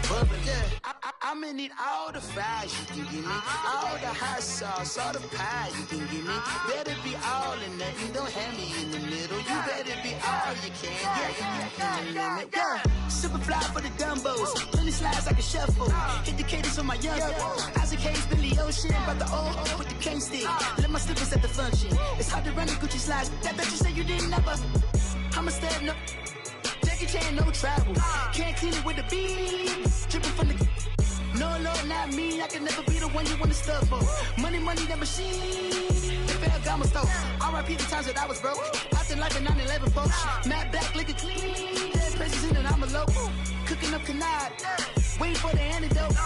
bubbly. I'ma need all the fries you can give me, all the hot sauce, all the pie you can give me. Better be all or nothing, don't have me in the middle. You better be all you can, yeah. Super fly for the dumbos, plenty slides like a shuffle. Hit the cadence on my young Isaac Hayes, Billy Ocean, but the old with the cane stick. Let my slippers at the function. It's hard to run the Gucci slides. That bet you say you didn't never. I'ma step no. Jackie Chan, no travel. Can't clean it with the beat. Dripping from the. No, Lord, not me. I can never be the one you wanna stuff for. Money, that machine. The fair gamma store. R.I.P. the times that I was broke. Out in life in 9/11, folks. Matt back, looking clean. Dead presses in and I'm a local. Cooking up canard. Waiting for the antidote.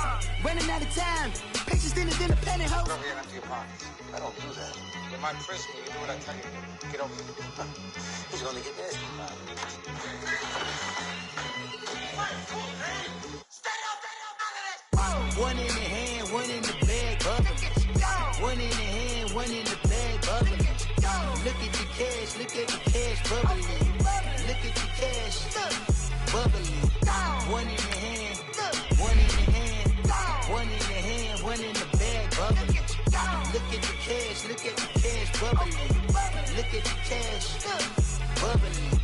Running out of time. Patience thinner than a penny hoe. Over here, empty your pockets. I don't do that. You might frisk me. You do what I tell you. Get over here. He's gonna get this. One in the hand, one in the bag, bubbling. One in the hand, one in the bag, bubbling. Look at the cash, bubbling. Look at the cash, bubbling. One in the hand, one in the hand, one in the hand, one in the bag, bubbling. Look at the cash, bubbling. Look at the cash, bubbling.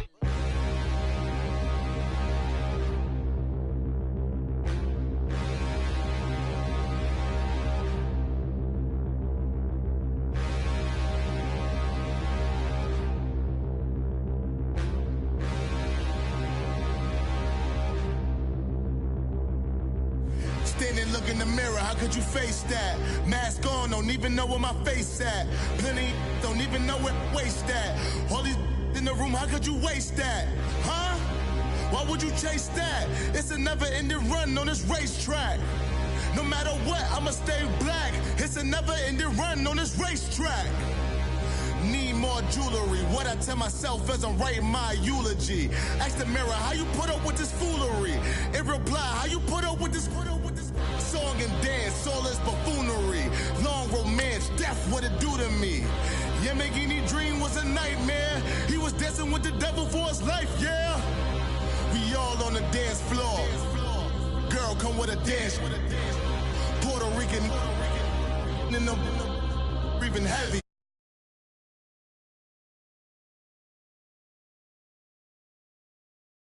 Standing, look in the mirror, how could you face that? Mask on, don't even know where my face at. Plenty, don't even know where waste at. All these in the room, how could you waste that? Huh? Why would you chase that? It's a never-ending run on this racetrack. No matter what, I'ma stay black. It's a never-ending run on this racetrack. Need more jewelry. What I tell myself as I'm writing my eulogy. Ask the mirror, how you put up with this foolery? It reply, how you put up with this song and dance, all this buffoonery. Long romance, death, what it do to me? Yeah, making me dream was a nightmare. He was dancing with the devil for his life, yeah. We all on the dance floor. Girl, come with a dance. Puerto Rican in the breathing heavy.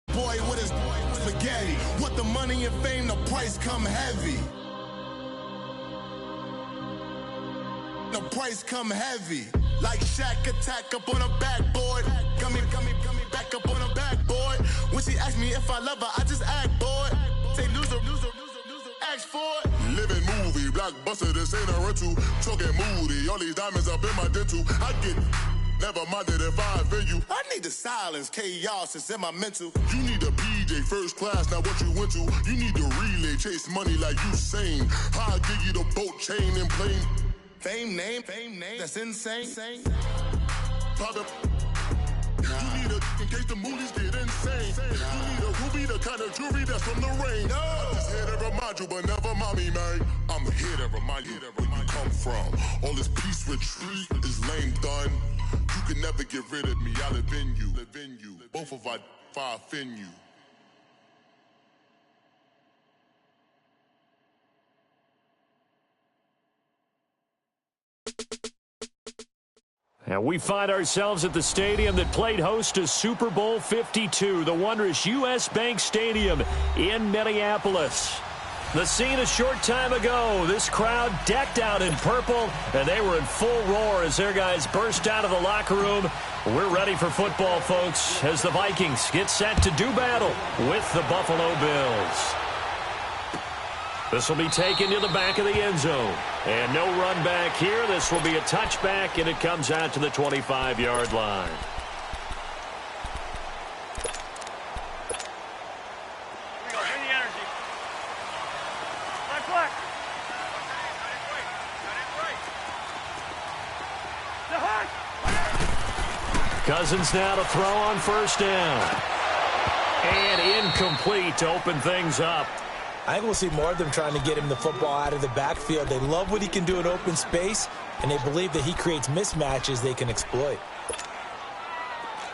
Boy with his spaghetti. With the money and fame, the price come heavy. The price come heavy. Like Shaq attack up on a backboard. Got me back up on a backboard. When she asked me if I love her, I just act boy. Say loser, ask for it. Living movie, blockbuster, this ain't a rental. Talking moody, all these diamonds up in my dental. I get never minded if I offend you. I need the silence, chaos is in my mental. You need a PJ first class, not what you went to. You need the relay, chase money like you sane. I'll give you the boat, chain, and plane. Fame name, that's insane. Private. You need a in case the movies get insane. You need a ruby, the kind of jewelry that's from the rain. I'm just here to remind you, but never mommy, man. I'm here to remind you where you come from. All this peace retreat is lame done. You can never get rid of me, I live in you. Both of our fire offend you. And we find ourselves at the stadium that played host to Super Bowl 52, the wondrous U.S. Bank Stadium in Minneapolis. The scene a short time ago, this crowd decked out in purple, and they were in full roar as their guys burst out of the locker room. We're ready for football, folks, as the Vikings get set to do battle with the Buffalo Bills. This will be taken to the back of the end zone. And no run back here. This will be a touchback, and it comes out to the 25-yard line. Cousins now to throw on first down. And incomplete to open things up. I think we'll see more of them trying to get him the football out of the backfield. They love what he can do in open space, and they believe that he creates mismatches they can exploit.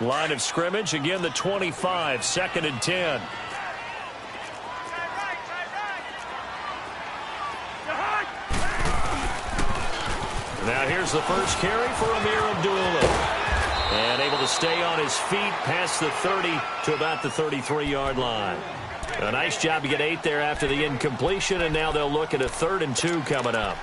Line of scrimmage, again the 25, 2nd and 10. Now here's the first carry for Amir Abdullah. And able to stay on his feet past the 30 to about the 33-yard line. A nice job to get 8 there after the incompletion, and now they'll look at a 3rd and 2 coming up.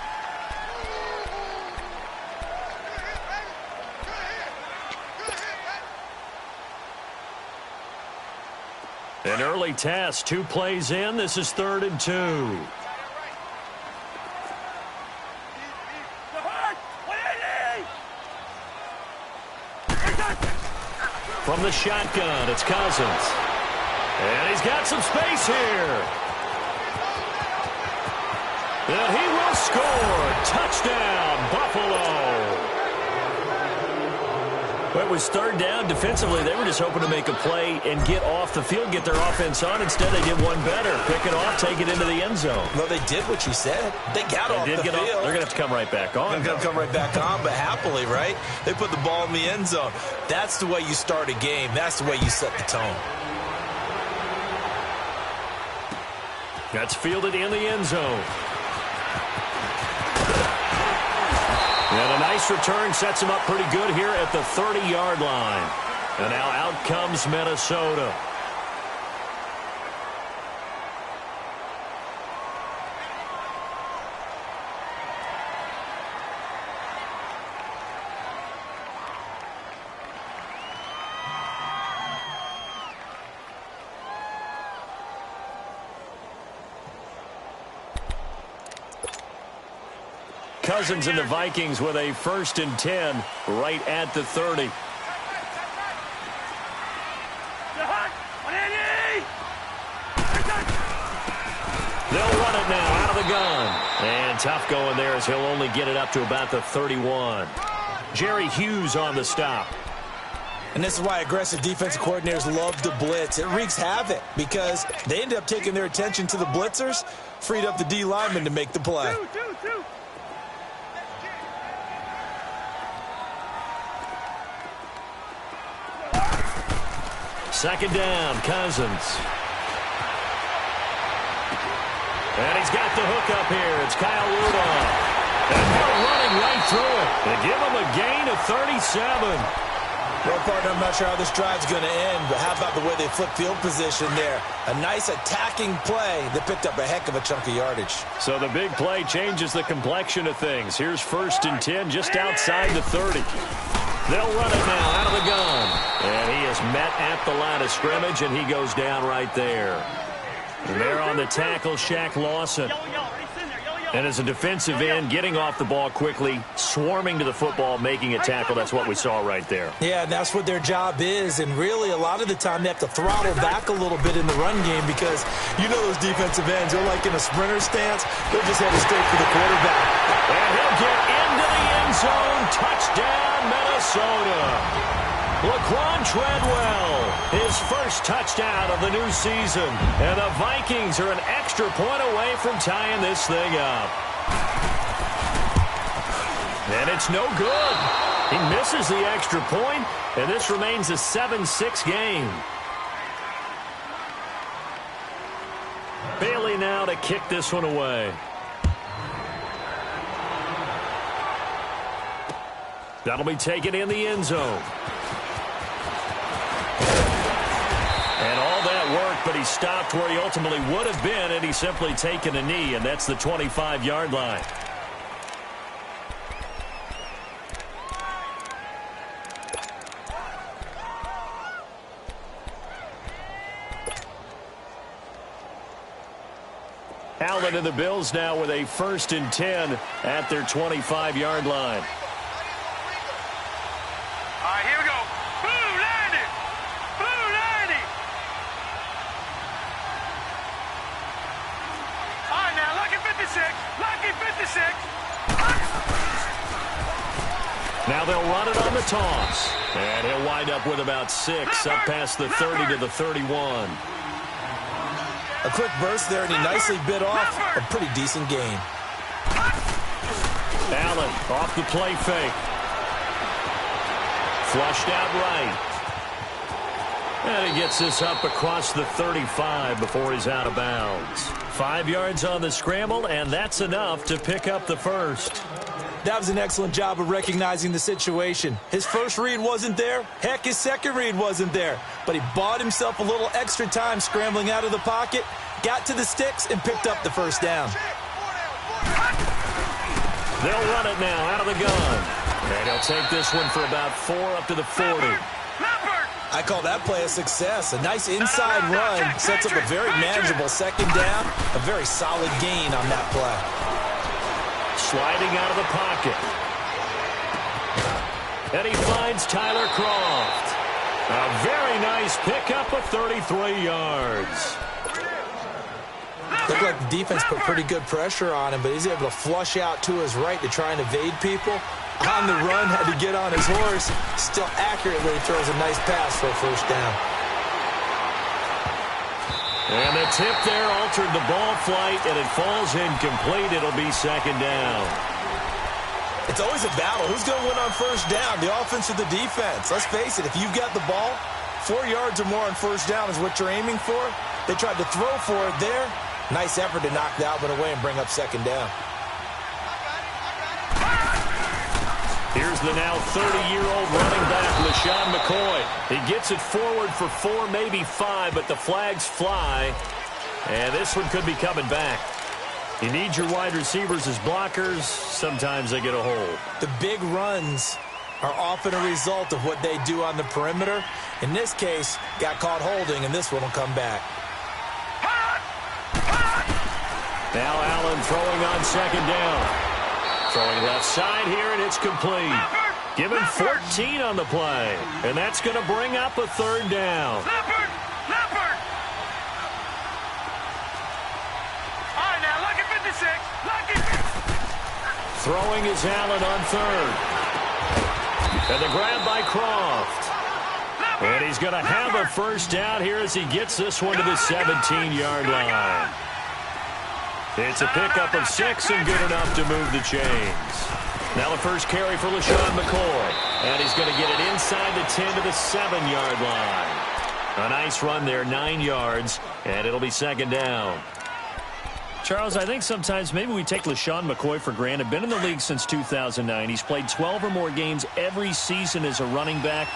An early test, 2 plays in. This is 3rd and 2. From the shotgun, it's Cousins. And he's got some space here. And he will score. Touchdown, Buffalo. Well, it was 3rd down. Defensively, they were just hoping to make a play and get off the field, get their offense on. Instead, they did one better. Pick it off, take it into the end zone. Well, they did what you said. They got off the field. They're going to have to come right back on. They're going to come right back on, but happily, right? They put the ball in the end zone. That's the way you start a game. That's the way you set the tone. That's fielded in the end zone. And a nice return sets him up pretty good here at the 30-yard line. And now out comes Minnesota. Cousins and the Vikings with a 1st and 10 right at the 30. They'll run it now out of the gun. And tough going there as he'll only get it up to about the 31. Jerry Hughes on the stop. And this is why aggressive defensive coordinators love to blitz. It wreaks havoc because they end up taking their attention to the blitzers, freed up the D lineman to make the play. Second down, Cousins. And he's got the hook up here. It's Kyle Rudolph. And they're running right through it. They give him a gain of 37. Well, partner, I'm not sure how this drive's going to end, but how about the way they flip field position there? A nice attacking play that picked up a heck of a chunk of yardage. So the big play changes the complexion of things. Here's 1st and 10 just outside the 30. They'll run it now out of the gun. And he is met at the line of scrimmage, and he goes down right there. And there on the tackle, Shaq Lawson. And as a defensive end, getting off the ball quickly, swarming to the football, making a tackle. That's what we saw right there. Yeah, and that's what their job is. And really, a lot of the time, they have to throttle back a little bit in the run game because you know those defensive ends, they're like in a sprinter stance. They're just headed straight for the quarterback. And he'll get into the end zone. Touchdown, Minnesota. Laquan Treadwell, his first touchdown of the new season. And the Vikings are an extra point away from tying this thing up. And it's no good. He misses the extra point, and this remains a 7-6 game. Bailey now to kick this one away. That'll be taken in the end zone. And all that work, but he stopped where he ultimately would have been, and he's simply taken a knee, and that's the 25-yard line. Allen and the Bills now with a 1st and 10 at their 25-yard line. All right, here we go. Blue 90. Blue 90. All right, now, lucky 56. Lucky 56. Now they'll run it on the toss. And he'll wind up with about 6 up past the 30 to the 31. A quick burst there, and he nicely bit off a pretty decent gain. Allen off the play fake. Flushed out right. And he gets this up across the 35 before he's out of bounds. 5 yards on the scramble, and that's enough to pick up the first. That was an excellent job of recognizing the situation. His first read wasn't there. Heck, his second read wasn't there. But he bought himself a little extra time scrambling out of the pocket, got to the sticks, and picked up the first down. They'll run it now out of the gun. And he'll take this one for about 4 up to the 40. I call that play a success. A nice inside run sets up a very manageable second down. A very solid gain on that play. Sliding out of the pocket. And he finds Tyler Croft. A very nice pickup of 33 yards. Looked like the defense put pretty good pressure on him, but he's able to flush out to his right to try and evade people. On the run, had to get on his horse. Still accurately throws a nice pass for a first down. And the tip there altered the ball flight, and it falls incomplete. It'll be second down. It's always a battle. Who's going to win on first down, the offense or the defense? Let's face it, if you've got the ball, 4 yards or more on first down is what you're aiming for. They tried to throw for it there. Nice effort to knock that one away and bring up second down. Here's the now 30-year-old running back, LaShawn McCoy. He gets it forward for 4, maybe 5, but the flags fly. And this one could be coming back. You need your wide receivers as blockers. Sometimes they get a hold. The big runs are often a result of what they do on the perimeter. In this case, got caught holding, and this one will come back. Now Allen throwing on second down. Throwing left side here, and it's complete. Give him 14 on the play, and that's going to bring up a third down. Leopard! All right, now, lucky 56. Lucky 56. Throwing is Allen on third. And the grab by Croft. And he's going to have a first down here as he gets this one to the 17-yard line. It's a pickup of 6 and good enough to move the chains. Now the first carry for LaShawn McCoy. And he's going to get it inside the 10 to the 7-yard line. A nice run there, 9 yards, and it'll be second down. Charles, I think sometimes maybe we take LaShawn McCoy for granted. Been in the league since 2009. He's played 12 or more games every season as a running back.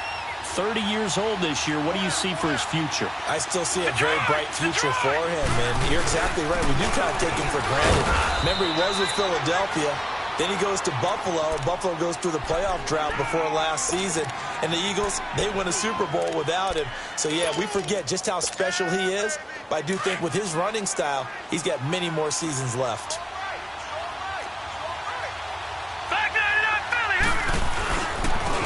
30 years old this year. What do you see for his future? I still see a very bright future for him, and you're exactly right. We do kind of take him for granted. Remember, he was with Philadelphia. Then he goes to Buffalo. Buffalo goes through the playoff drought before last season. And the Eagles, they win a Super Bowl without him. So, yeah, we forget just how special he is. But I do think with his running style, he's got many more seasons left.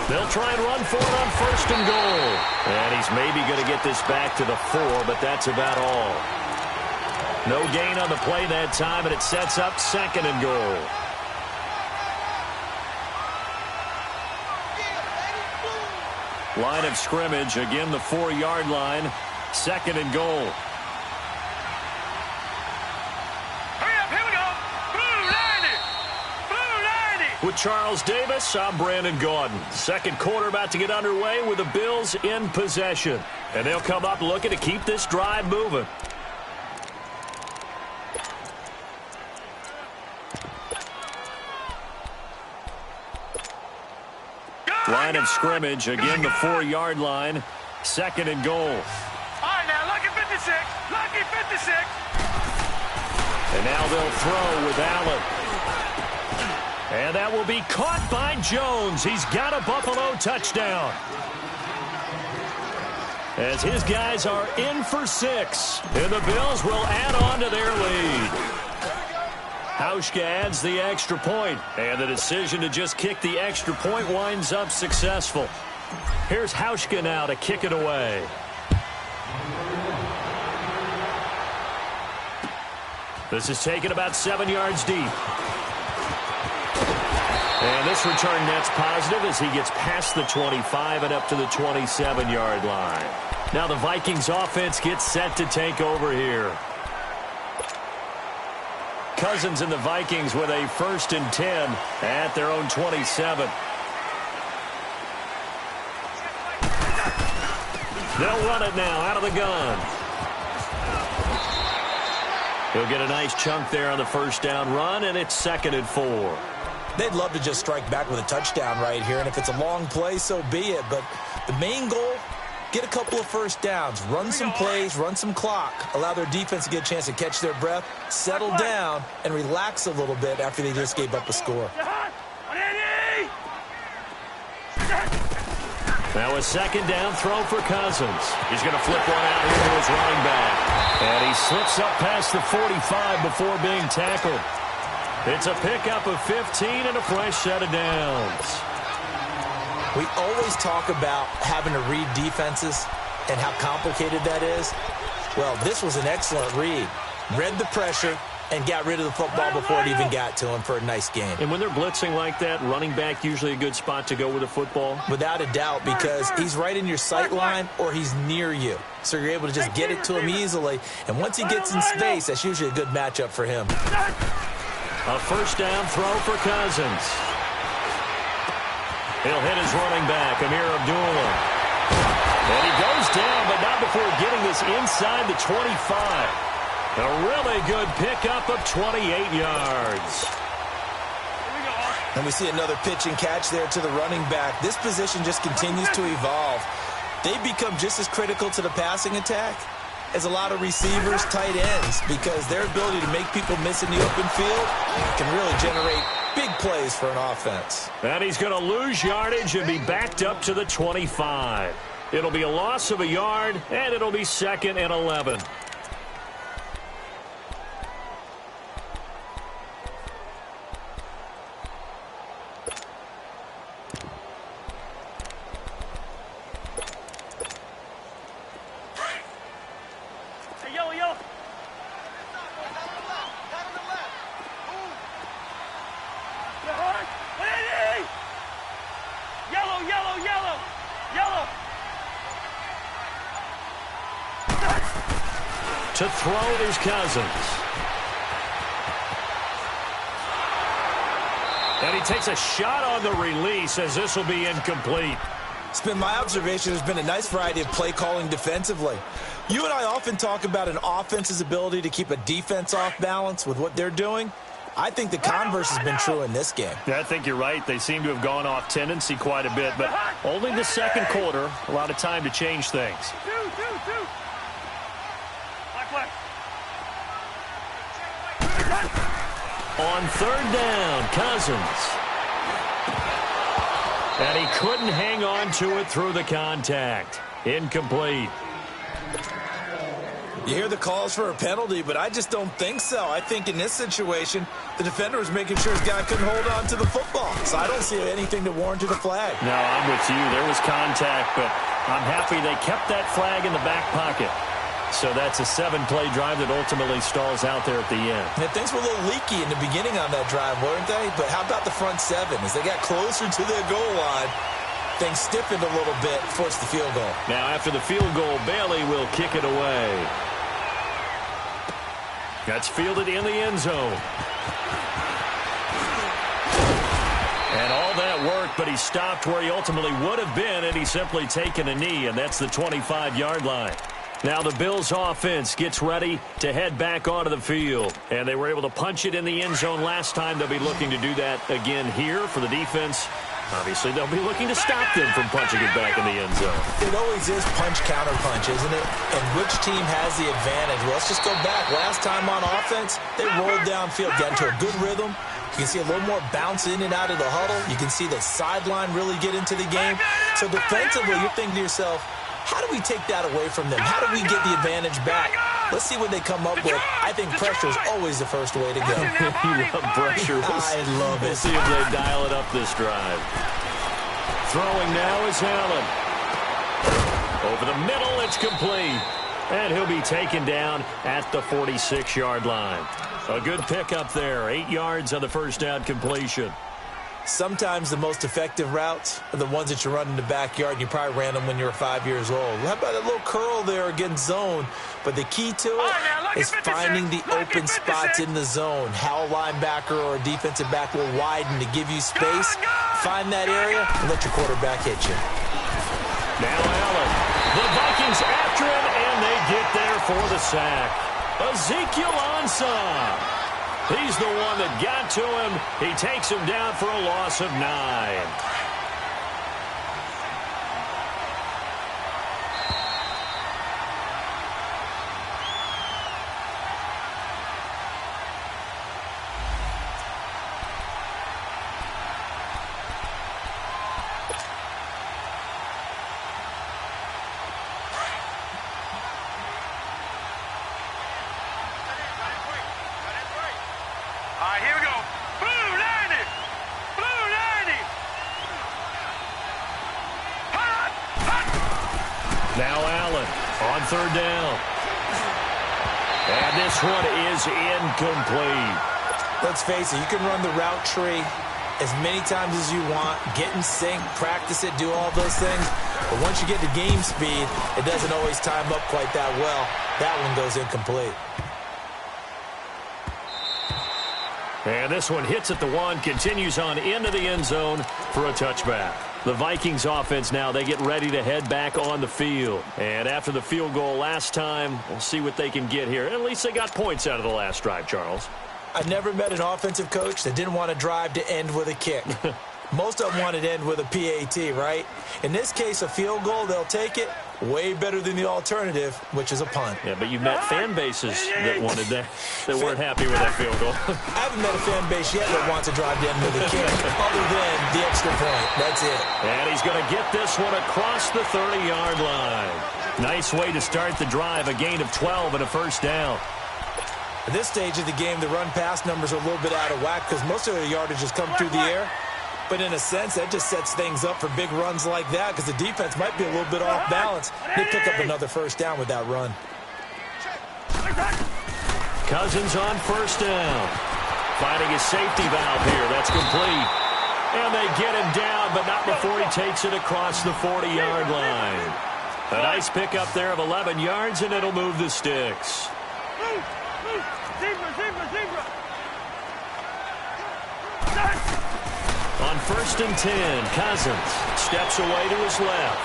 They'll try and run for it on first and goal. And he's maybe going to get this back to the 4, but that's about all. No gain on the play that time, and it sets up second and goal. Line of scrimmage, again the 4-yard line, second and goal. With Charles Davis, I'm Brandon Gaudin. Second quarter about to get underway with the Bills in possession. And they'll come up looking to keep this drive moving. Line of scrimmage, again the 4-yard line, second and goal. All right, now, lucky 56, lucky 56. And now they'll throw with Allen. And that will be caught by Jones. He's got a Buffalo touchdown. As his guys are in for 6. And the Bills will add on to their lead. Hauschka adds the extra point. And the decision to just kick the extra point winds up successful. Here's Hauschka now to kick it away. This is taken about 7 yards deep. And this return net's positive as he gets past the 25 and up to the 27-yard line. Now the Vikings offense gets set to take over here. Cousins and the Vikings with a 1st and 10 at their own 27. They'll run it now out of the gun. He'll get a nice chunk there on the first down run, and it's 2nd and 4. They'd love to just strike back with a touchdown right here, and if it's a long play, so be it. But the main goal, get a couple of first downs, run some plays, run some clock, allow their defense to get a chance to catch their breath, settle down, and relax a little bit after they just gave up a score. Now a second down throw for Cousins. He's going to flip one out here to his running back. And he slips up past the 45 before being tackled. It's a pickup of 15 and a fresh set of downs. We always talk about having to read defenses and how complicated that is. Well, this was an excellent read. Read the pressure and got rid of the football before it even got to him for a nice game. And when they're blitzing like that, running back usually a good spot to go with the football? Without a doubt, because he's right in your sight line or he's near you. So you're able to just get it to him easily. And once he gets in space, that's usually a good matchup for him. A first down throw for Cousins. He'll hit his running back, Amir Abdullah. And he goes down, but not before getting this inside the 25. A really good pickup of 28 yards. And we see another pitch and catch there to the running back. This position just continues to evolve. They become just as critical to the passing attack as a lot of receivers, tight ends, because their ability to make people miss in the open field can really generate big plays for an offense. And he's going to lose yardage and be backed up to the 25. It'll be a loss of a yard, and it'll be 2nd and 11. To throw is Cousins. And he takes a shot on the release as this will be incomplete. It's been my observation. There's been a nice variety of play calling defensively. You and I often talk about an offense's ability to keep a defense off balance with what they're doing. I think the converse has been true in this game. Yeah, I think you're right. They seem to have gone off tendency quite a bit, but only the second quarter. A lot of time to change things. On third down, Cousins. And he couldn't hang on to it through the contact. Incomplete. You hear the calls for a penalty, but I just don't think so. I think in this situation, the defender was making sure his guy couldn't hold on to the football. So I don't see anything to warrant a flag. No, I'm with you. There was contact, but I'm happy they kept that flag in the back pocket. So that's a 7-play drive that ultimately stalls out there at the end. And things were a little leaky in the beginning on that drive, weren't they? But how about the front 7? As they got closer to their goal line, things stiffened a little bit, forced the field goal. Now after the field goal, Bailey will kick it away. That's fielded in the end zone. And all that worked, but he stopped where he ultimately would have been, and he's simply taken a knee, and that's the 25-yard line. Now the Bills offense gets ready to head back onto the field. And they were able to punch it in the end zone last time. They'll be looking to do that again here for the defense. Obviously, they'll be looking to stop them from punching it back in the end zone. It always is punch-counter-punch, isn't it? And which team has the advantage? Well, let's just go back. Last time on offense, they rolled downfield, got into a good rhythm. You can see a little more bounce in and out of the huddle. You can see the sideline really get into the game. So defensively, you're thinking to yourself, how do we take that away from them? How do we get the advantage back? Let's see what they come up with. I think pressure is always the first way to go. You love pressure. I love it. We'll see if they dial it up this drive. Throwing now is Allen. Over the middle, it's complete. And he'll be taken down at the 46-yard line. A good pickup there. 8 yards on the first down completion. Sometimes the most effective routes are the ones that you run in the backyard, and you probably ran them when you were 5 years old. How about a little curl there against zone? But the key to it is finding the open spots in the zone. How a linebacker or a defensive back will widen to give you space. Find that area and let your quarterback hit you. Now Allen. The Vikings after him, and they get there for the sack. Ezekiel Ansah. He's the one that got to him. He takes him down for a loss of 9. All right, here we go. Blue 90. Blue 90. Hot, hot. Now Allen on 3rd down. And this one is incomplete. Let's face it, you can run the route tree as many times as you want, get in sync, practice it, do all those things. But once you get to game speed, it doesn't always time up quite that well. That one goes incomplete. And this one hits at the 1, continues on into the end zone for a touchback. The Vikings offense now, they get ready to head back on the field. And after the field goal last time, we'll see what they can get here. At least they got points out of the last drive, Charles. I never met an offensive coach that didn't want to drive to end with a kick. Most of them wanted to end with a PAT, right? In this case, a field goal, they'll take it. Way better than the alternative, which is a punt. Yeah, but you've met fan bases that wanted that weren't happy with that field goal. I haven't met a fan base yet that wants to drive to end with a kick, other than the extra point. That's it. And he's going to get this one across the 30-yard line. Nice way to start the drive, a gain of 12 and a first down. At this stage of the game, the run-pass numbers are a little bit out of whack because most of the yardage has come through the air. But in a sense, that just sets things up for big runs like that because the defense might be a little bit off balance. They pick up another first down with that run. Cousins on first down. Finding his safety valve here. That's complete. And they get him down, but not before he takes it across the 40-yard line. A nice pickup there of 11 yards, and it'll move the sticks. Zebra, zebra, zebra. On 1st and 10, Cousins steps away to his left.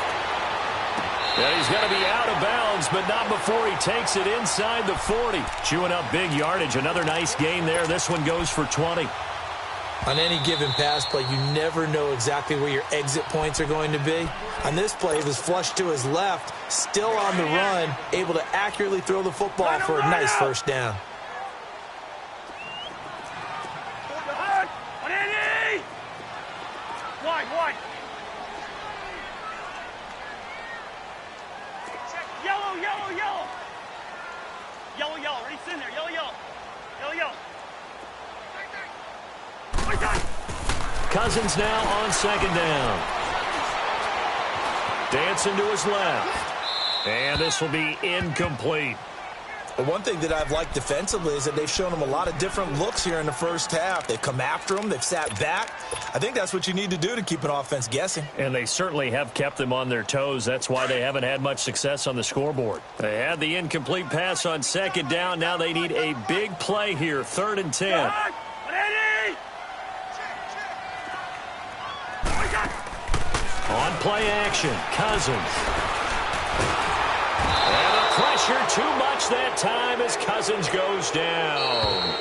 And he's going to be out of bounds, but not before he takes it inside the 40. Chewing up big yardage. Another nice gain there. This one goes for 20. On any given pass play, you never know exactly where your exit points are going to be. On this play, it was flushed to his left, still on the run, able to accurately throw the football for a nice first down. White. Yellow. Yellow. Ready, in there. Yellow. Cousins now on 2nd down. Dancing to his left. And this will be incomplete. But one thing that I've liked defensively is that they've shown him a lot of different looks here in the first half. They've come after him. They've sat back. I think that's what you need to do to keep an offense guessing. And they certainly have kept them on their toes. That's why they haven't had much success on the scoreboard. They had the incomplete pass on 2nd down. Now they need a big play here. 3rd and 10. On play action, Cousins. And the pressure too much that time as Cousins goes down.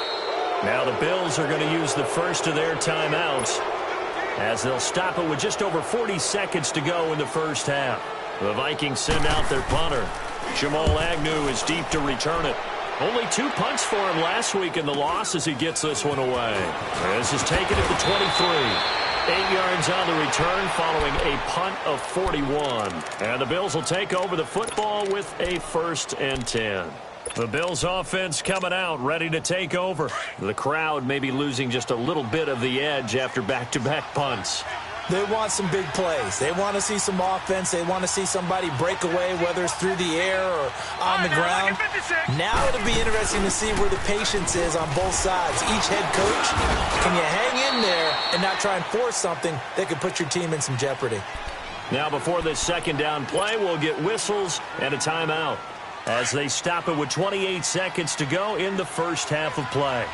Now the Bills are going to use the first of their timeouts as they'll stop it with just over 40 seconds to go in the first half. The Vikings send out their punter. Jamal Agnew is deep to return it. Only 2 punts for him last week in the loss as he gets this one away. This is taken at the 23. 8 yards on the return following a punt of 41. And the Bills will take over the football with a 1st and 10. The Bills offense coming out, ready to take over. The crowd may be losing just a little bit of the edge after back-to-back punts. They want some big plays. They want to see some offense. They want to see somebody break away, whether it's through the air or on the ground. Now it'll be interesting to see where the patience is on both sides. Each head coach, can you hang in there and not try and force something that could put your team in some jeopardy? Now before this 2nd down play, we'll get whistles and a timeout as they stop it with 28 seconds to go in the first half of play.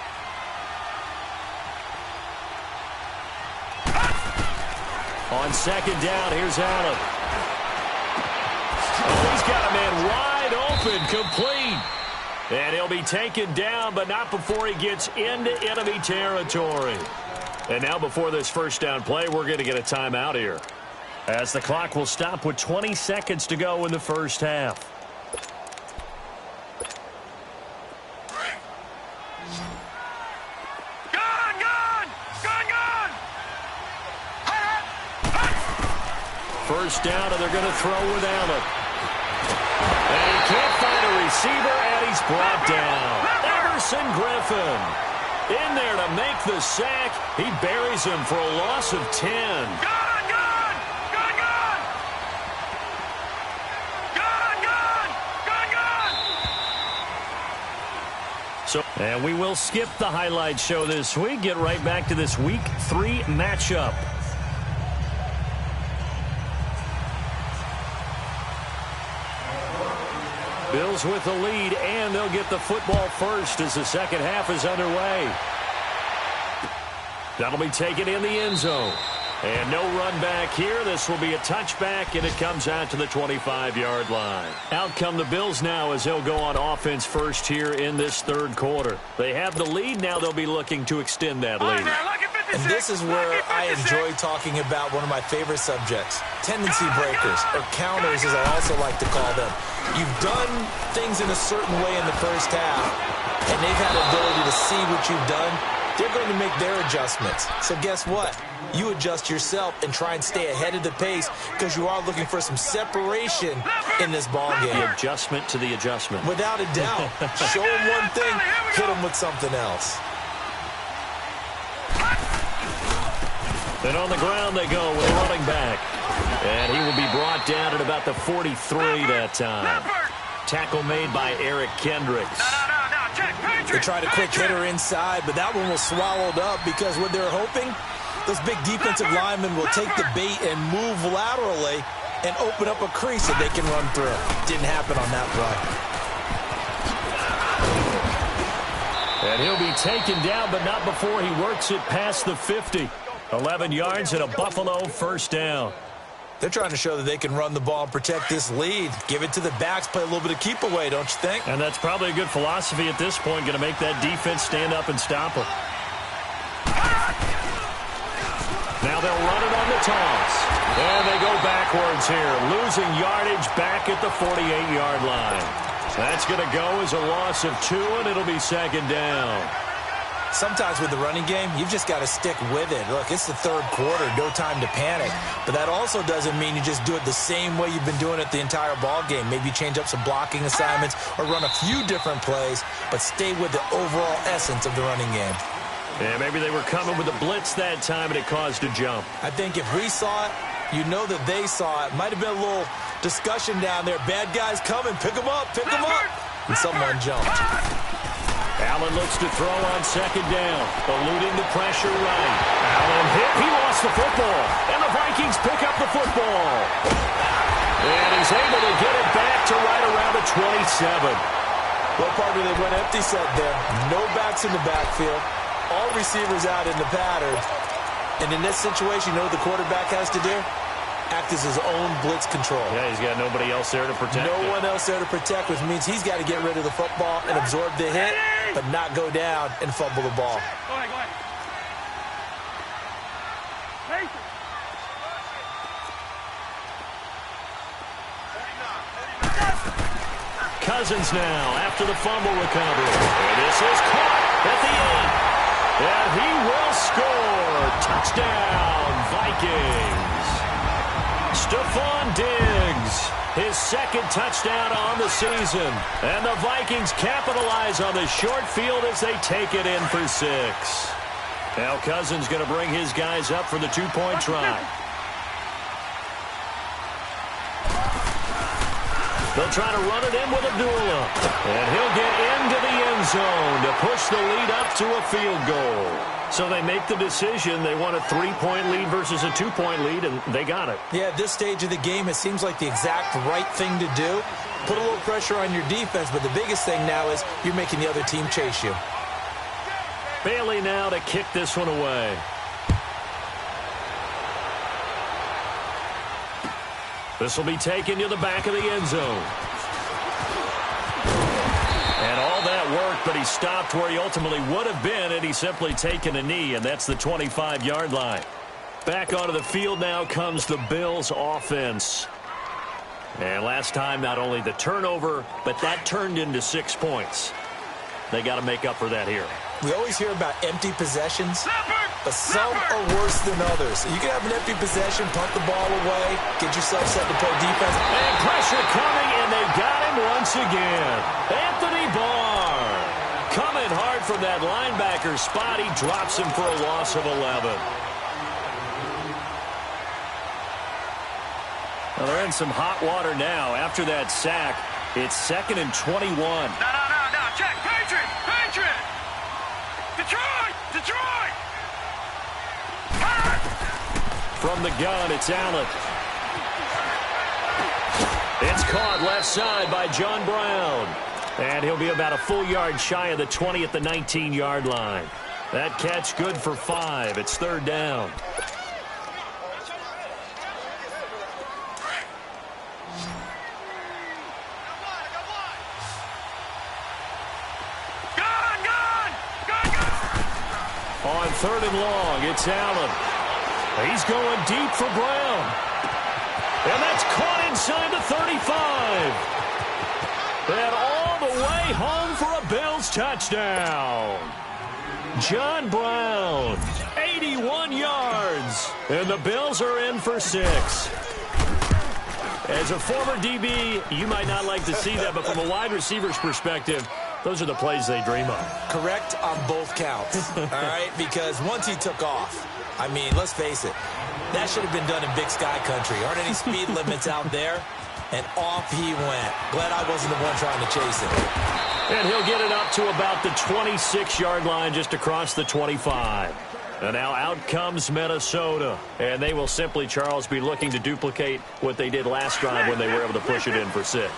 On 2nd down, here's Allen. Oh, he's got a man wide open, complete. And he'll be taken down, but not before he gets into enemy territory. And now before this first down play, we're going to get a timeout here, as the clock will stop with 20 seconds to go in the first half. First down, and they're going to throw without it. And he can't find a receiver, and he's brought down. Emerson Griffin in there to make the sack. He buries him for a loss of 10. And we will skip the highlight show this week. Get right back to this Week 3 matchup. Bills with the lead, and they'll get the football first as the second half is underway. That'll be taken in the end zone. And no run back here. This will be a touchback, and it comes out to the 25-yard line. Out come the Bills now as they'll go on offense first here in this third quarter. They have the lead. Now they'll be looking to extend that lead. And this is where I enjoy talking about one of my favorite subjects, tendency breakers, or counters as I also like to call them. You've done things in a certain way in the first half, and they've had the ability to see what you've done. They're going to make their adjustments. So guess what? You adjust yourself and try and stay ahead of the pace because you are looking for some separation in this ball game. The adjustment to the adjustment. Without a doubt. Show them one thing, hit them with something else. Then on the ground they go with a running back. And he will be brought down at about the 43 that time. Tackle made by Eric Kendricks. They tried a quick hitter inside, but that one was swallowed up because what they're hoping, those big defensive linemen will take the bait and move laterally and open up a crease that they can run through. Didn't happen on that play. And he'll be taken down, but not before he works it past the 50. 11 yards and a Buffalo first down. They're trying to show that they can run the ball and protect this lead. Give it to the backs, play a little bit of keep away, don't you think? And that's probably a good philosophy at this point, going to make that defense stand up and stop them. Now they'll run it on the toss. And they go backwards here, losing yardage back at the 48-yard line. That's going to go as a loss of 2, and it'll be second down. Sometimes with the running game, you've just got to stick with it. Look, it's the third quarter, no time to panic. But that also doesn't mean you just do it the same way you've been doing it the entire ball game. Maybe change up some blocking assignments or run a few different plays, but stay with the overall essence of the running game. Yeah, maybe they were coming with a blitz that time and it caused a jump. I think if we saw it, you know that they saw it. Might have been a little discussion down there. Bad guys coming, pick them up, and someone jumped. Allen looks to throw on second down, eluding the pressure right. Allen hit, he lost the football, and the Vikings pick up the football. And he's able to get it back to right around the 27. Well, partner, they went empty set there. No backs in the backfield. All receivers out in the pattern. And in this situation, you know what the quarterback has to do? Act as his own blitz control. Yeah, he's got nobody else there to protect. No one else there to protect, which means he's got to get rid of the football and absorb the hit, but not go down and fumble the ball. Go ahead, go ahead. Cousins now after the fumble recovery. And this is caught at the end. And he will score. Touchdown, Vikings. Stephon Diggs, his second touchdown on the season. And the Vikings capitalize on the short field as they take it in for 6. Now Cousins going to bring his guys up for the 2-point try. They'll try to run it in with Abdullah. And he'll get into the end zone to push the lead up to a field goal. So they make the decision. They want a 3-point lead versus a 2-point lead, and they got it. Yeah, at this stage of the game, it seems like the exact right thing to do. Put a little pressure on your defense, but the biggest thing now is you're making the other team chase you. Bailey now to kick this one away. This will be taken to the back of the end zone. And all but he stopped where he ultimately would have been had he simply taken a knee, and that's the 25-yard line. Back onto the field now comes the Bills offense. And last time, not only the turnover, but that turned into 6 points. They got to make up for that here. We always hear about empty possessions, but some are worse than others. You can have an empty possession, punt the ball away, get yourself set to play defense. And pressure coming, and they got him once again. Anthony Barr coming hard from that linebacker spot. He drops him for a loss of 11. Well, they're in some hot water now. After that sack, it's 2nd and 21. No, check. Patriot! Detroit! From the gun, it's Allen. It's caught left side by John Brown. And he'll be about a full yard shy of the 20 at the 19-yard line. That catch good for 5. It's 3rd down. On 3rd and long, it's Allen. He's going deep for Brown. And that's caught inside the 35. And all the way home for a Bills touchdown. John Brown, 81 yards. And the Bills are in for 6. As a former DB, you might not like to see that, but from a wide receiver's perspective, those are the plays they dream of. Correct on both counts, all right? Because once he took off, I mean, let's face it, that should have been done in Big Sky Country. Aren't any speed limits out there? And off he went. Glad I wasn't the one trying to chase him. And he'll get it up to about the 26-yard line, just across the 25. And now out comes Minnesota. And they will simply, Charles, be looking to duplicate what they did last drive when they were able to push it in for 6.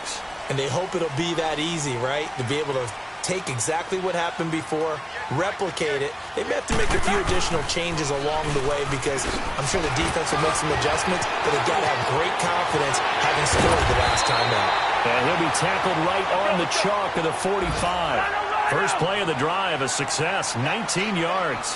And they hope it'll be that easy, right? To be able to take exactly what happened before, replicate it. They may have to make a few additional changes along the way because I'm sure the defense will make some adjustments, but they've got to have great confidence having scored the last time out. And he'll be tackled right on the chalk of the 45. First play of the drive, a success, 19 yards.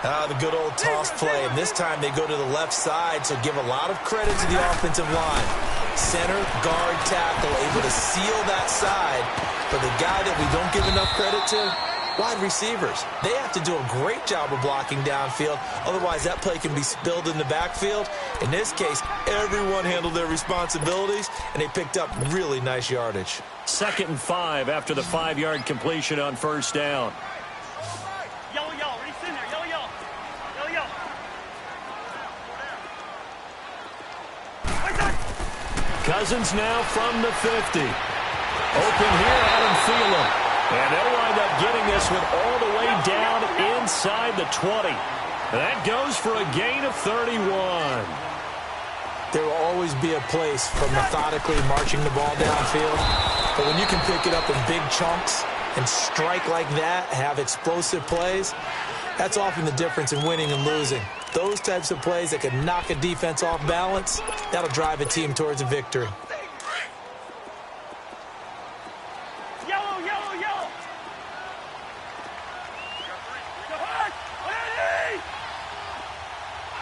The good old toss play, and this time they go to the left side, so give a lot of credit to the offensive line. Center, guard, tackle, able to seal that side. But the guy that we don't give enough credit to, wide receivers. They have to do a great job of blocking downfield. Otherwise, that play can be spilled in the backfield. In this case, everyone handled their responsibilities, and they picked up really nice yardage. 2nd and 5 after the 5-yard completion on 1st down. Cousins now from the 50. Open here, Adam Thielen. And they'll wind up getting this one all the way down inside the 20. And that goes for a gain of 31. There will always be a place for methodically marching the ball downfield. But when you can pick it up in big chunks and strike like that, have explosive plays, that's often the difference in winning and losing. Those types of plays that can knock a defense off balance, that'll drive a team towards a victory. Yellow! I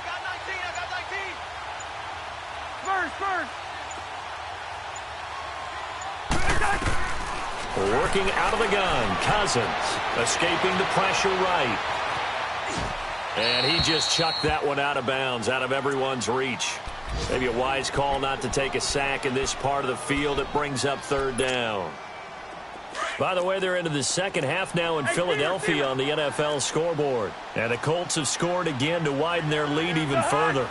got 19. First. Working out of the gun, Cousins escaping the pressure right. And he just chucked that one out of bounds, out of everyone's reach. Maybe a wise call not to take a sack in this part of the field. It brings up 3rd down. By the way, they're into the second half now in Philadelphia on the NFL scoreboard. And the Colts have scored again to widen their lead even further.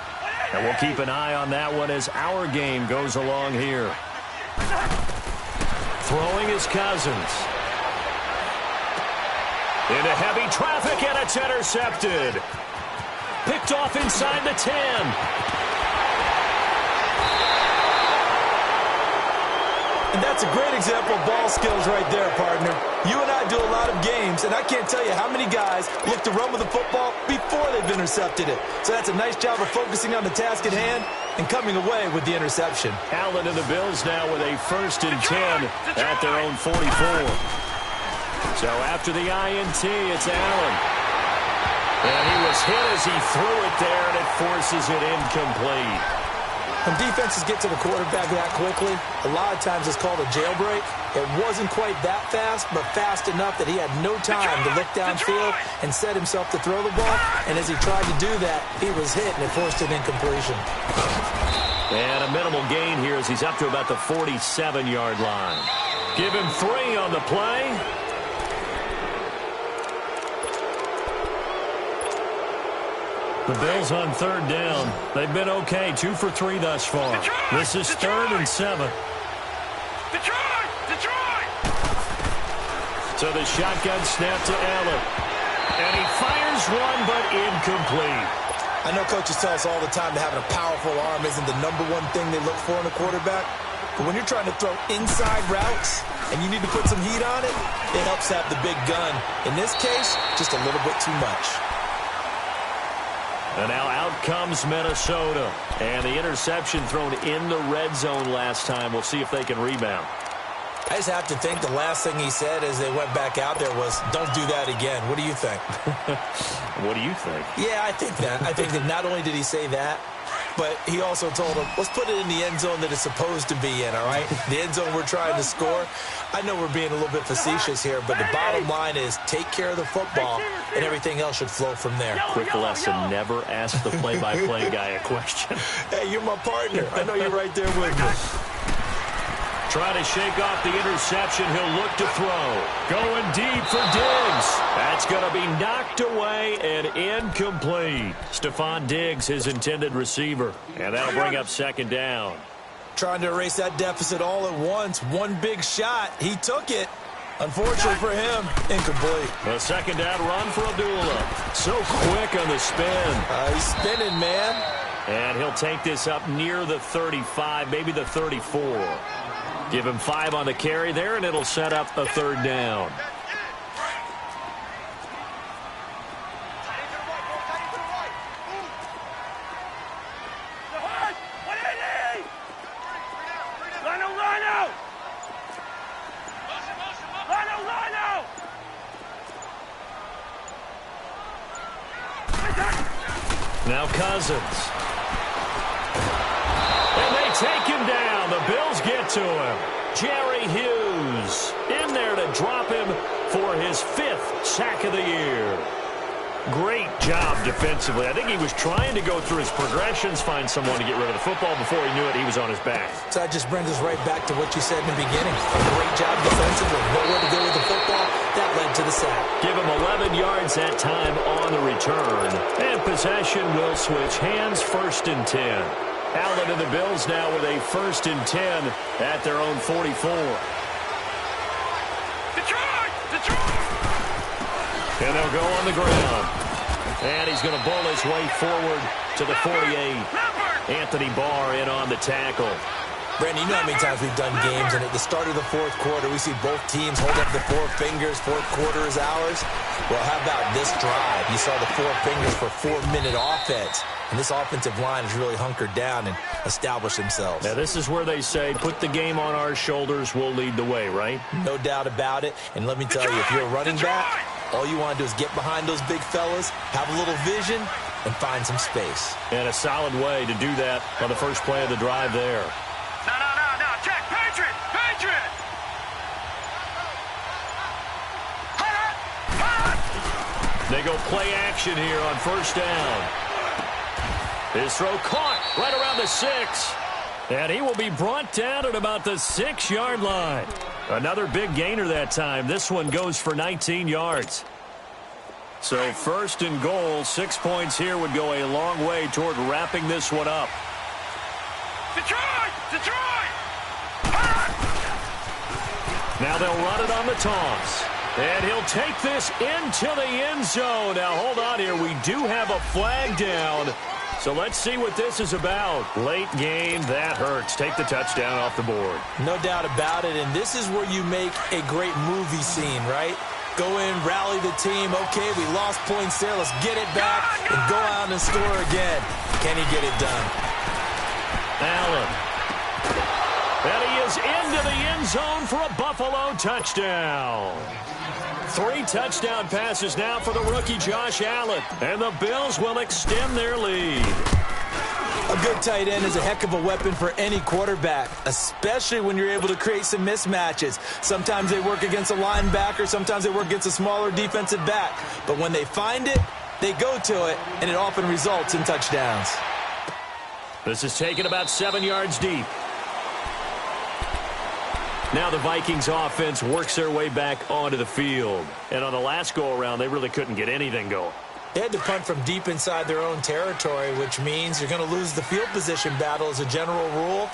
And we'll keep an eye on that one as our game goes along here. Throwing is Cousins. Into heavy traffic, and it's intercepted. Picked off inside the 10. And that's a great example of ball skills right there, partner. You and I do a lot of games, and I can't tell you how many guys look to run with the football before they've intercepted it. So that's a nice job of focusing on the task at hand and coming away with the interception. Allen and the Bills now with a 1st and 10 at their own 44. So after the INT, it's Allen. And he was hit as he threw it there, and it forces it incomplete. When defenses get to the quarterback that quickly, a lot of times it's called a jailbreak. It wasn't quite that fast, but fast enough that he had no time to look downfield and set himself to throw the ball. And as he tried to do that, he was hit, and it forced an incompletion. And a minimal gain here as he's up to about the 47-yard line. Give him 3 on the play. The Bills on 3rd down. They've been okay, 2 for 3 thus far. This is 3rd and 7. Detroit! So the shotgun snap to Allen. And he fires one, but incomplete. I know coaches tell us all the time that having a powerful arm isn't the #1 thing they look for in a quarterback. But when you're trying to throw inside routes and you need to put some heat on it, it helps have the big gun. In this case, just a little bit too much. And now out comes Minnesota. And the interception thrown in the red zone last time. We'll see if they can rebound. I just have to think the last thing he said as they went back out there was, don't do that again. What do you think? What do you think? Yeah, I think that. I think that not only did he say that, but he also told him, let's put it in the end zone that it's supposed to be in, all right? The end zone we're trying to score. I know we're being a little bit facetious here, but the bottom line is take care of the football, and everything else should flow from there. Quick lesson, never ask the play-by-play guy a question. Hey, you're my partner. I know you're right there with me. Trying to shake off the interception. He'll look to throw. Going deep for Diggs. That's going to be knocked away and incomplete. Stephon Diggs, his intended receiver. And that'll bring up 2nd down. Trying to erase that deficit all at once. One big shot. He took it. Unfortunately for him, incomplete. A 2nd down run for Abdullah. So quick on the spin. He's spinning, man. And he'll take this up near the 35, maybe the 34. Give him 5 on the carry there, and it'll set up a 3rd down. Now Cousins. And they take him down. The Bills get to him. Jerry Hughes in there to drop him for his 5th sack of the year. Great job defensively. I think he was trying to go through his progressions, find someone to get rid of the football. Before he knew it, he was on his back. So that just brings us right back to what you said in the beginning. A great job defensively. Nowhere to go with the football. That led to the sack. Give him 11 yards that time on the return. And possession will switch hands. 1st and 10. Allen and the Bills now with a 1st and 10 at their own 44. Detroit! And they'll go on the ground. And he's going to bowl his way forward to the 48. Anthony Barr in on the tackle. Brandon, you know how many times we've done games, and at the start of the 4th quarter, we see both teams hold up the 4 fingers. 4th quarter is ours. Well, how about this drive? You saw the 4 fingers for 4-minute offense. And this offensive line has really hunkered down and established themselves. Now, this is where they say, put the game on our shoulders, we'll lead the way, right? No doubt about it. And let me tell you, if you're a running back, all you want to do is get behind those big fellas, have a little vision, and find some space. And a solid way to do that on the first play of the drive there. No. Check. Patriot. They go play action here on 1st down. His throw caught right around the 6. And he will be brought down at about the 6-yard line. Another big gainer that time. This one goes for 19 yards. So 1st and goal, 6 points here would go a long way toward wrapping this one up. Detroit! Now they'll run it on the toss. And he'll take this into the end zone. Now hold on here. We do have a flag down. So let's see what this is about. Late game, that hurts. Take the touchdown off the board. No doubt about it, and this is where you make a great movie scene, right? Go in, rally the team. Okay, we lost points there. Let's get it back and go out and score again. Can he get it done? Allen. And he is goes into the end zone for a Buffalo touchdown. 3 touchdown passes now for the rookie Josh Allen, and the Bills will extend their lead. A good tight end is a heck of a weapon for any quarterback, especially when you're able to create some mismatches. Sometimes they work against a linebacker, sometimes they work against a smaller defensive back. But when they find it, they go to it, and it often results in touchdowns. This is taken about 7 yards deep. Now the Vikings offense works their way back onto the field. And on the last go-around, they really couldn't get anything going. They had to punt from deep inside their own territory, which means you're going to lose the field position battle as a general rule.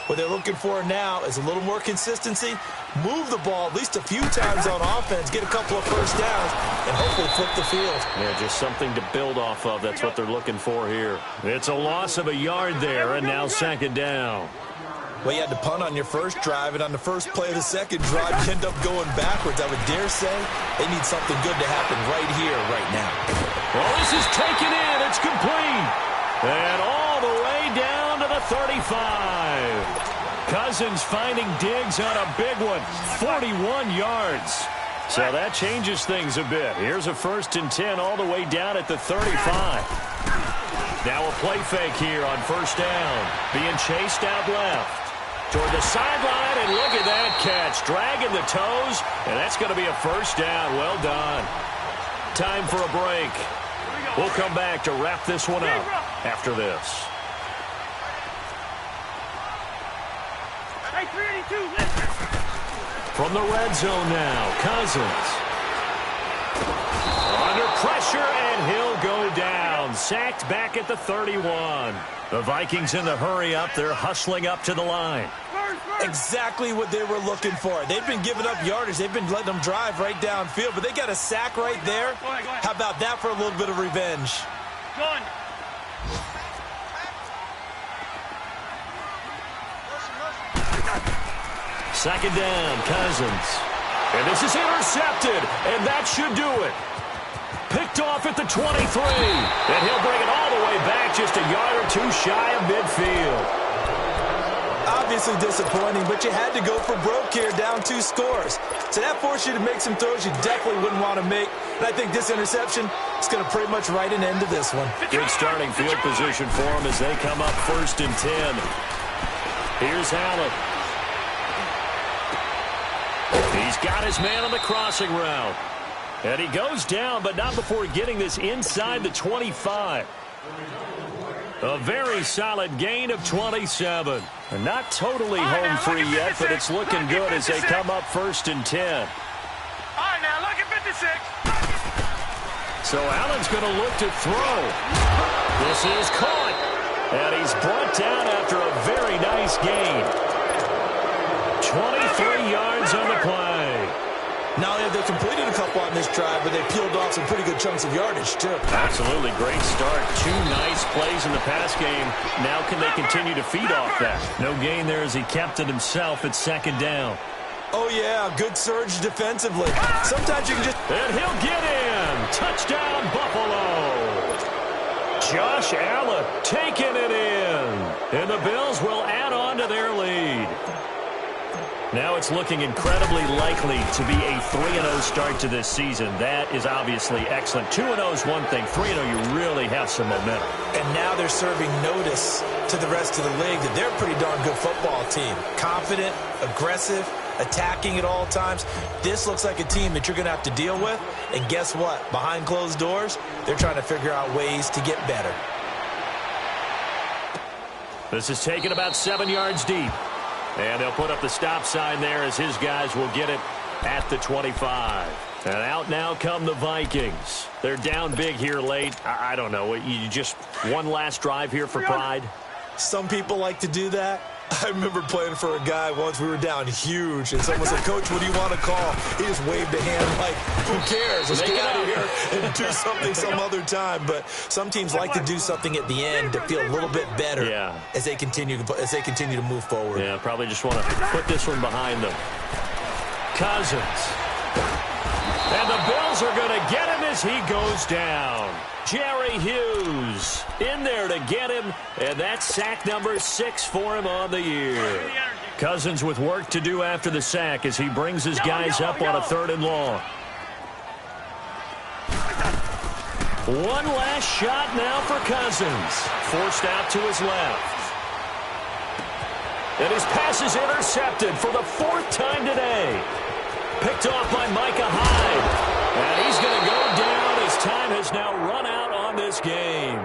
What they're looking for now is a little more consistency, move the ball at least a few times on offense, get a couple of first downs, and hopefully flip the field. Yeah, just something to build off of. That's what they're looking for here. It's a loss of a yard there, and now second down. Well, you had to punt on your first drive, and on the first play of the second drive, you end up going backwards. I would dare say they need something good to happen right here, right now. Well, this is taken in. It's complete. And all the way down to the 35. Cousins finding Diggs on a big one. 41 yards. So that changes things a bit. Here's a 1st and 10 all the way down at the 35. Now a play fake here on first down. Being chased out left. Toward the sideline, and look at that catch. Dragging the toes, and that's going to be a first down. Well done. Time for a break. We'll come back to wrap this one up after this. Hey, 382, listen. From the red zone now, Cousins. Under pressure, and he'll go down. Sacked back at the 31. The Vikings in the hurry up. They're hustling up to the line. Exactly what they were looking for. They've been giving up yardage. They've been letting them drive right downfield, but they got a sack right there. Go ahead. How about that for a little bit of revenge? Gun. Second down, Cousins. And this is intercepted, and that should do it. Picked off at the 23, and he'll bring it all the way back just a yard or two shy of midfield. Obviously disappointing, but you had to go for broke here, down 2 scores. So that forced you to make some throws you definitely wouldn't want to make. And I think this interception is going to pretty much write an end to this one. Good starting field position for him as they come up 1st and 10. Here's Allen. He's got his man on the crossing route. And he goes down, but not before getting this inside the 25. A very solid gain of 27. And not totally home free yet, but it's looking good as they come up 1st and 10. All right, now look at 56. So Allen's going to look to throw. This is caught. And he's brought down after a very nice gain. 23 yards on the play. Not only have they completed a couple on this drive, but they peeled off some pretty good chunks of yardage, too. Absolutely. Great start. 2 nice plays in the pass game. Now can they continue to feed off that? No gain there as he kept it himself at second down. Oh, yeah. Good surge defensively. Sometimes you can just... And he'll get in. Touchdown, Buffalo. Josh Allen taking it in. And the Bills will add on to their lead. Now it's looking incredibly likely to be a 3-0 start to this season. That is obviously excellent. 2-0 is one thing. 3-0, you really have some momentum. And now they're serving notice to the rest of the league that they're a pretty darn good football team. Confident, aggressive, attacking at all times. This looks like a team that you're going to have to deal with. And guess what? Behind closed doors, they're trying to figure out ways to get better. This is taken about 7 yards deep. And they'll put up the stop sign there as his guys will get it at the 25. And out now come the Vikings. They're down big here late. I don't know. You just one last drive here for pride? Some people like to do that. I remember playing for a guy once. We were down huge, and someone said, "Coach, what do you want to call?" He just waved a hand like, "Who cares? Let's get out of here and do something some other time." But some teams like to do something at the end to feel a little bit better as they continue to move forward. Yeah, probably just want to put this one behind them. Cousins. And the Bills are going to get him as he goes down. Jerry Hughes in there to get him, and that's sack number 6 for him on the year. Cousins with work to do after the sack as he brings his guys up on a 3rd and long. One last shot now for Cousins. Forced out to his left. And his pass is intercepted for the 4th time today. Picked off by Micah Hyde. And he's going to go down. His time has now run out on this game.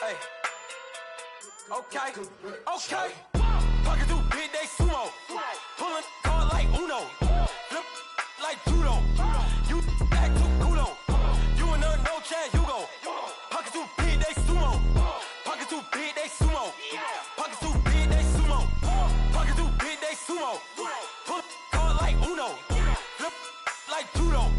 Hey. Okay. Pocket through big, they sumo. Pulling card like Uno. Flip like judo. You act too kudo. You and no chance, you go. Pocket too big, they sumo. Pocket too big, they sumo. Pocket too big, they sumo. Pocket too big, they sumo. Pull card like Uno. Flip like judo.